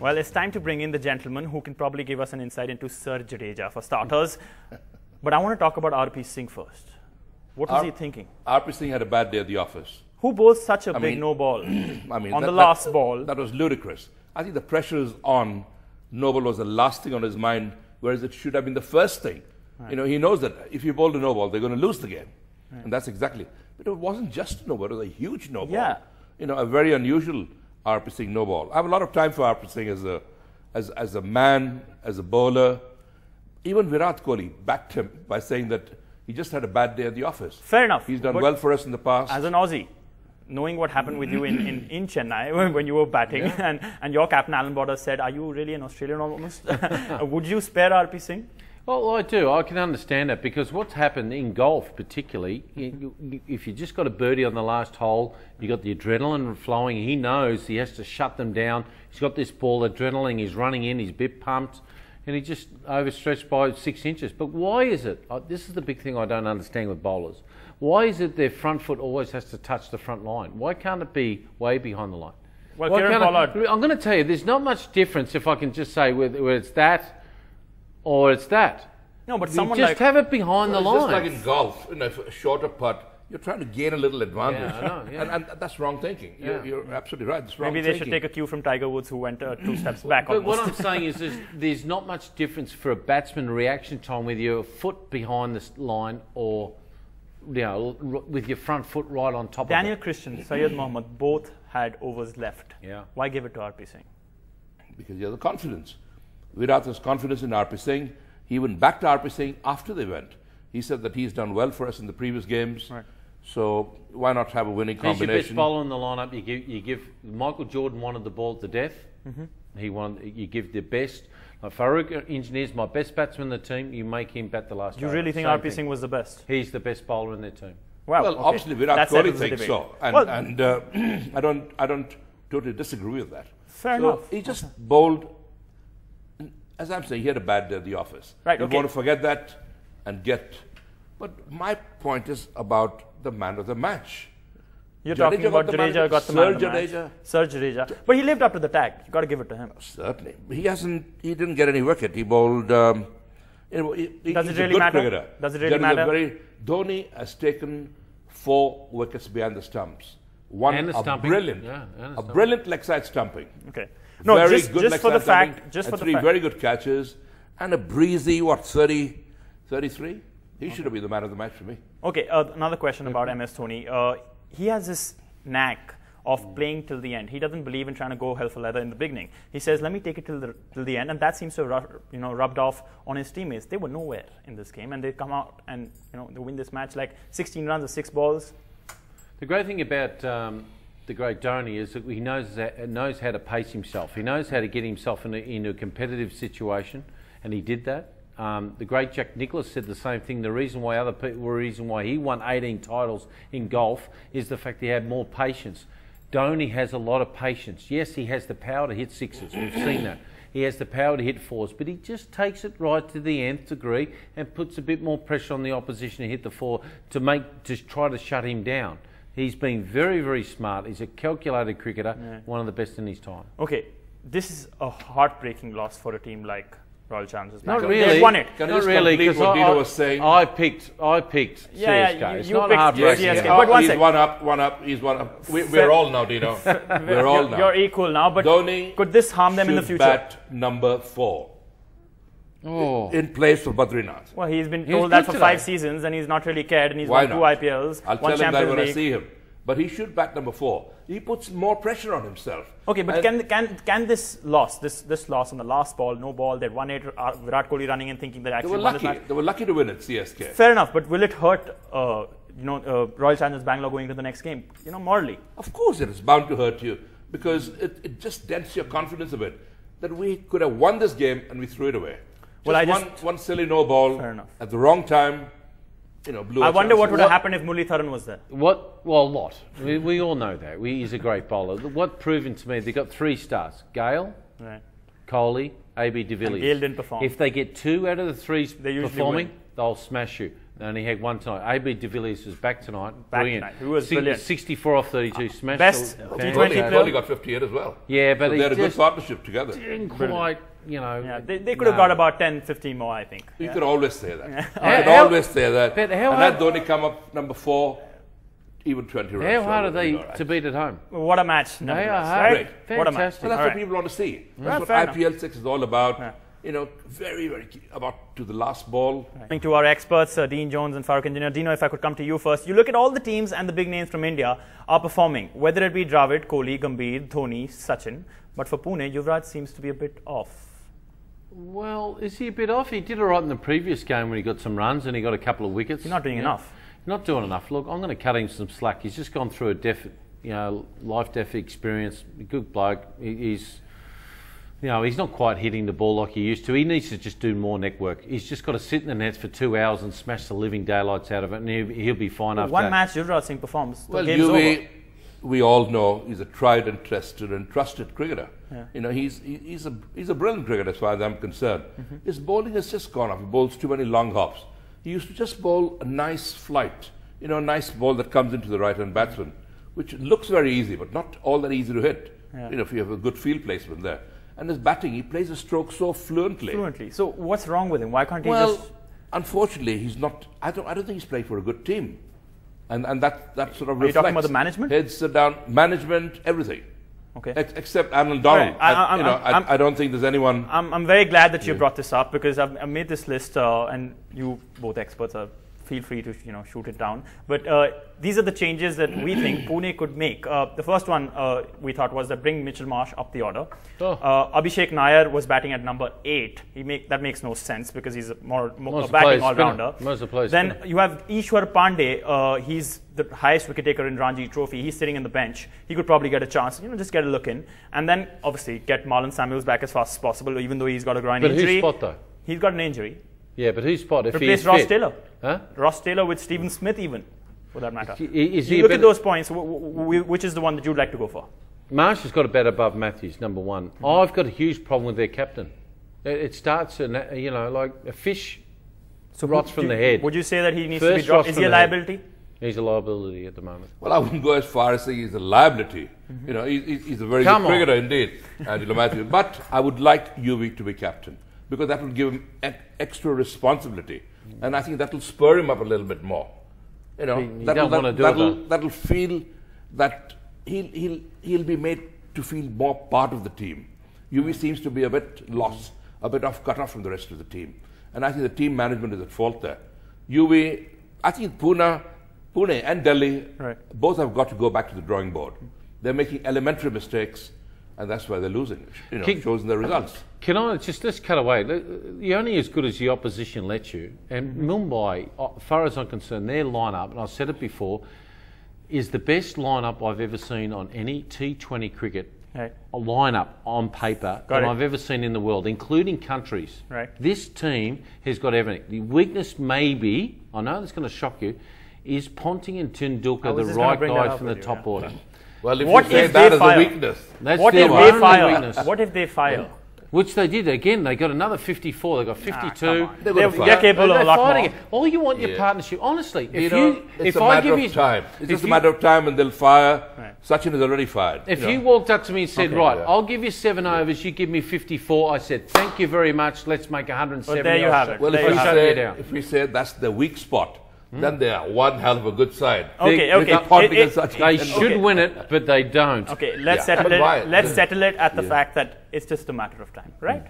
Well, it's time to bring in the gentleman who can probably give us an insight into Sir Jadeja for starters. But I want to talk about RP Singh first. What was he thinking? RP Singh had a bad day at the office. Who bowls such a big no ball on the last ball? That was ludicrous. I think the pressure is on. No ball was the last thing on his mind, whereas it should have been the first thing. Right. You know, he knows that if you bowl a no ball, they're going to lose the game. Right. And that's exactly. But it wasn't just a no ball, it was a huge no ball. Yeah. You know, a very unusual RP Singh no ball. I have a lot of time for RP Singh as a man, as a bowler. Even Virat Kohli backed him by saying that he just had a bad day at the office. Fair enough. He's done well for us in the past. As an Aussie, knowing what happened with you in Chennai when you were batting, and your captain Alan Border said, "Are you really an Australian almost?" Would you spare RP Singh? Well, I do. I can understand that because what's happened in golf particularly, if you just got a birdie on the last hole, you got the adrenaline flowing, he knows he has to shut them down. He's got this ball, adrenaline, he's running in, he's a bit pumped, and he just overstretched by 6 inches. But why is it, this is the big thing I don't understand with bowlers, why is it their front foot always has to touch the front line? Why can't it be way behind the line? Well, I'm going to tell you, there's not much difference if I can just say whether it's that or it's that. No, but you someone just have it behind the line. Just like in golf, you know, for a shorter putt, you're trying to gain a little advantage. Yeah, I know, yeah. And that's wrong thinking. Yeah. You're absolutely right. It's wrong Maybe they should take a cue from Tiger Woods, who went 2 steps back. But what I'm saying is there's not much difference for a batsman reaction time with your foot behind the line or, you know, with your front foot right on top Daniel of it. Christian, Syed Mohammed, both had overs left. Yeah. Why give it to RP Singh? Because you have the confidence. Virat has confidence in RP Singh. He went back to RP Singh after they went. He said that he's done well for us in the previous games. Right. So why not have a winning combination? He's your best bowler in the lineup. You give Michael Jordan wanted the ball to death. He wanted. You give the best. Like Farokh engineers my best batsman in the team. You make him bat the last. You really think RP Singh was the best? He's the best bowler in their team. Wow. Well, okay. obviously Virat Kohli thinks so, and, well, I don't totally disagree with that. Fair enough. He just bowled. As I'm saying, he had a bad day at the office. Right. You want to forget that and get. But my point is about the man of the match. You're talking about Jadeja got the man of the match. Sir Jadeja. But he lived up to the tag. You got to give it to him. Certainly. He didn't get any wicket. He bowled. Does it really matter? Cricketer. Does it really matter? Dhoni has taken 4 wickets behind the stumps. One and a brilliant, a brilliant leg side stumping. Okay. No, very just good for the fact, just for the 3 fact. very good catches and a breezy 30, 33. He should have been the man of the match for me. Okay, another question about MS Dhoni. He has this knack of playing till the end. He doesn't believe in trying to go hell for leather in the beginning. He says, "Let me take it till the end," and that seems to have rubbed off on his teammates. They were nowhere in this game, and they come out and they win this match like 16 runs or 6 balls. The great thing about the great Dhoni is that he knows how to pace himself. He knows how to get himself in a competitive situation, and he did that. The great Jack Nicklaus said the same thing. The reason why he won 18 titles in golf is the fact he had more patience. Dhoni has a lot of patience. Yes, he has the power to hit 6s. We've seen that. He has the power to hit 4s, but he just takes it right to the nth degree and puts a bit more pressure on the opposition to hit the 4 to try to shut him down. He's been very, very smart. He's a calculated cricketer, one of the best in his time. Okay, this is a heartbreaking loss for a team like Royal Challengers Not Bangalore. really. They won it. Not really, because what Dino was saying? I picked CSK. It's not heartbreaking. CSK. But one he's second. one up. He's one up. We're all now, Dino. We're all now. You're equal now, but Dhoni could this harm them in the should future? bat number 4 in place for Badrinath. Well, he's been told that for 5 seasons, and he's not really cared, and he's won 2 IPLs, I'll one tell him that Champions when I League. see him. But he should bat number 4. He puts more pressure on himself. Okay, but can this loss, this loss on the last ball, no ball, that 1-8, Virat Kohli running and thinking that actually won this match? They were lucky to win at CSK. Fair enough, but will it hurt Royal Challengers Bangalore going to the next game? Morally. Of course, it is bound to hurt you because it just dents your confidence a bit. That we could have won this game and we threw it away. One silly no ball at the wrong time. I wonder what would have happened if Muralitharan was there. Well, a lot. We all know that. He's a great bowler. What proven to me, they got 3 stars. Gale, Kohli, AB de Villiers. Gale didn't perform. If they get 2 out of the 3 performing, they'll smash you. and he had one tonight. AB de Villiers was back tonight. Back Brilliant. tonight. He was brilliant. 64 off 32, smashed. Best He's T20 only, only got 58 as well. Yeah, but so he they had a good just partnership together. didn't quite, you know. Yeah, they could have got about 10, 15 more, I think. You could always say that. You How- could always say that. but how and that hard- Dhoni come up number 4, even 20 runs. How hard are short, they you know, right? to beat at home? What a match. They nevertheless, are hard. right? What a match. Fantastic. So that's All what right. people want to see. Yeah, That's what fair enough. IPL 6 is all about. You know, very, very key, about to the last ball. Coming to our experts, Dean Jones and Farokh Engineer. Dino, if I could come to you first. You look at all the teams and the big names from India are performing, whether it be Dravid, Kohli, Gambhir, Dhoni, Sachin. But for Pune, Yuvraj seems to be a bit off. Well, is he a bit off? He did all right in the previous game when he got some runs and he got a couple of wickets. He's not doing enough. Not doing enough. Look, I'm going to cut him some slack. He's just gone through a life-death experience. A good bloke. He's not quite hitting the ball like he used to. He needs to just do more neck work. He's just got to sit in the nets for 2 hours and smash the living daylights out of it, and he'll be fine after One that. match Yuvraj Singh performs. The Well, game's over. we all know he's a tried and tested and trusted cricketer. You know, he's a brilliant cricketer as far as I'm concerned. His bowling has just gone off. He bowls too many long hops. He used to just bowl a nice flight, you know, a nice ball that comes into the right-hand batsman, which looks very easy, but not all that easy to hit. You know, if you have a good field placement there. And his batting, he plays a stroke so fluently. So what's wrong with him? Why can't he Well, just... unfortunately, he's not. I don't think he's playing for a good team, and that sort of Are you reflects. talking about the management? Heads down, management, everything. Okay. Except Alan Donald. Right. I don't think there's anyone. I'm very glad that you brought this up because I've made this list and you both experts feel free to shoot it down. But these are the changes that we think Pune could make. The first one we thought was that bring Mitchell Marsh up the order. Abhishek Nair was batting at number 8. That makes no sense because he's a batting all-rounder. Then you have Ishwar Pandey. He's the highest wicket taker in Ranji Trophy. He's sitting in the bench. He could probably get a chance. Just get a look in. And then obviously get Marlon Samuels back as fast as possible, even though he's got a groin injury. But whose spot though? He's got an injury. Yeah, but whose spot? If Replace he's Ross fit? Taylor. Huh? Ross Taylor with Stephen Smith even, for that matter. Is he you look at those points, which is the one that you'd like to go for? Marsh has got a bat above Matthews, number 1. I've got a huge problem with their captain. It starts, like a fish rots from the head. Would you say that he needs First to be dropped? Is he a liability? He's a liability at the moment. Well, I wouldn't go as far as saying he's a liability. You know, he's a very good cricketer indeed, Angelo Matthews. But I would like UV to be captain, because that will give him extra responsibility, and I think that will spur him up a little bit more. You know, that'll feel that he'll be made to feel more part of the team. UV seems to be a bit lost, a bit cut off from the rest of the team, and I think the team management is at fault there. UV, I think Pune and Delhi both have got to go back to the drawing board. They're making elementary mistakes, and that's why they're losing. It shows in the results. Can I let's cut away? You're only as good as the opposition lets you. And Mumbai, as far as I'm concerned, their lineup, and I've said it before, is the best lineup I've ever seen on any T20 cricket lineup on paper that I've ever seen in the world, including countries. This team has got everything. The weakness maybe, I know that's going to shock you, is Ponting and Tendulkar the right guys from the top order. Well, if you say that as a weakness, what if they fire? What if they fire? Which they did again. They got another 54. They got 52. They're capable of a lot more. All you want your partnership. Honestly, it's a matter of time. It's just a matter of time, and they'll fire. Sachin is already fired. If you walked up to me and said, I'll give you 7 overs, you give me 54, I said, thank you very much. Let's make 170. But there you have it. Well, if we say that's the weak spot, then they are one hell of a good side. They should win it, but they don't. Okay, let's settle it. Let's settle it at the fact that it's just a matter of time, right?